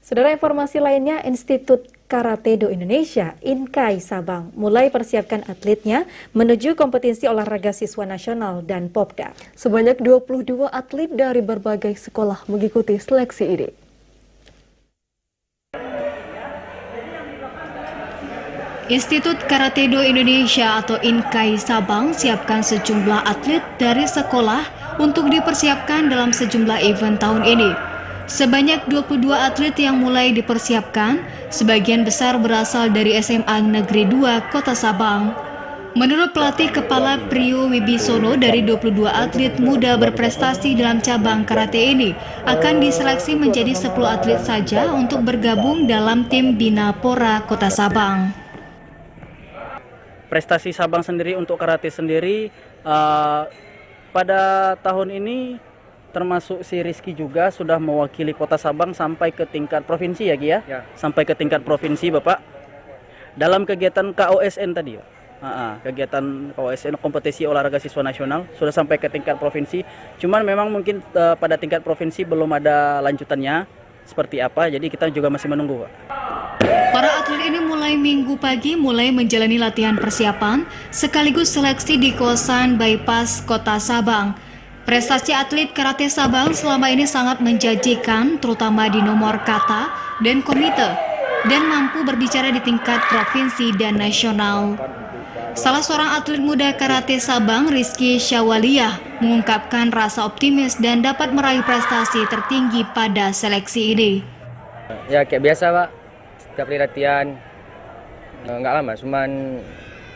Saudara, informasi lainnya, Institut Karate-Do Indonesia (INKAI) Sabang mulai persiapkan atletnya menuju kompetisi olahraga siswa nasional dan Popda. Sebanyak 22 atlet dari berbagai sekolah mengikuti seleksi ini. Institut Karate-Do Indonesia atau INKAI Sabang siapkan sejumlah atlet dari sekolah untuk dipersiapkan dalam sejumlah event tahun ini. Sebanyak 22 atlet yang mulai dipersiapkan, sebagian besar berasal dari SMA Negeri 2 Kota Sabang. Menurut pelatih kepala Priyo Wibisono, dari 22 atlet muda berprestasi dalam cabang karate ini akan diseleksi menjadi 10 atlet saja untuk bergabung dalam tim Bina Pora Kota Sabang. Prestasi Sabang sendiri untuk karate sendiri pada tahun ini termasuk si Rizky juga sudah mewakili Kota Sabang sampai ke tingkat provinsi ya Ki ya? Ya. Sampai ke tingkat provinsi Bapak. Dalam kegiatan KOSN tadi Pak. Kegiatan KOSN kompetisi olahraga siswa nasional sudah sampai ke tingkat provinsi. Cuman memang mungkin pada tingkat provinsi belum ada lanjutannya seperti apa. Jadi kita juga masih menunggu Pak. Para atlet ini mulai Minggu pagi menjalani latihan persiapan sekaligus seleksi di kawasan Bypass Kota Sabang. Prestasi atlet karate Sabang selama ini sangat menjanjikan, terutama di nomor kata dan komite, dan mampu berbicara di tingkat provinsi dan nasional. Salah seorang atlet muda karate Sabang, Rizky Syawaliyah, mengungkapkan rasa optimis dan dapat meraih prestasi tertinggi pada seleksi ini. Ya kayak biasa Pak, setiap kali latihan nggak lama, cuman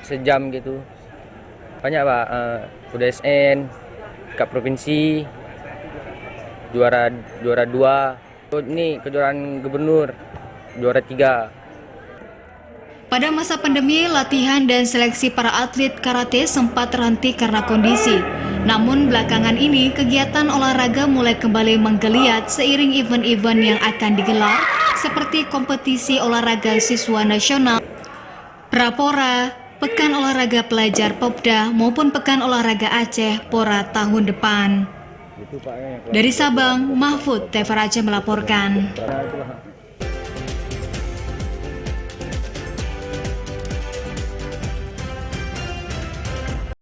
sejam gitu. Banyak Pak, udah SN, Cup provinsi, juara 2, ini kejuaraan gubernur, juara 3. Pada masa pandemi, latihan dan seleksi para atlet karate sempat terhenti karena kondisi. Namun belakangan ini, kegiatan olahraga mulai kembali menggeliat seiring event-event yang akan digelar, seperti kompetisi olahraga siswa nasional, Prapora, Pekan Olahraga Pelajar Popda, maupun Pekan Olahraga Aceh Pora tahun depan. Dari Sabang, Mahfud TV Raja melaporkan.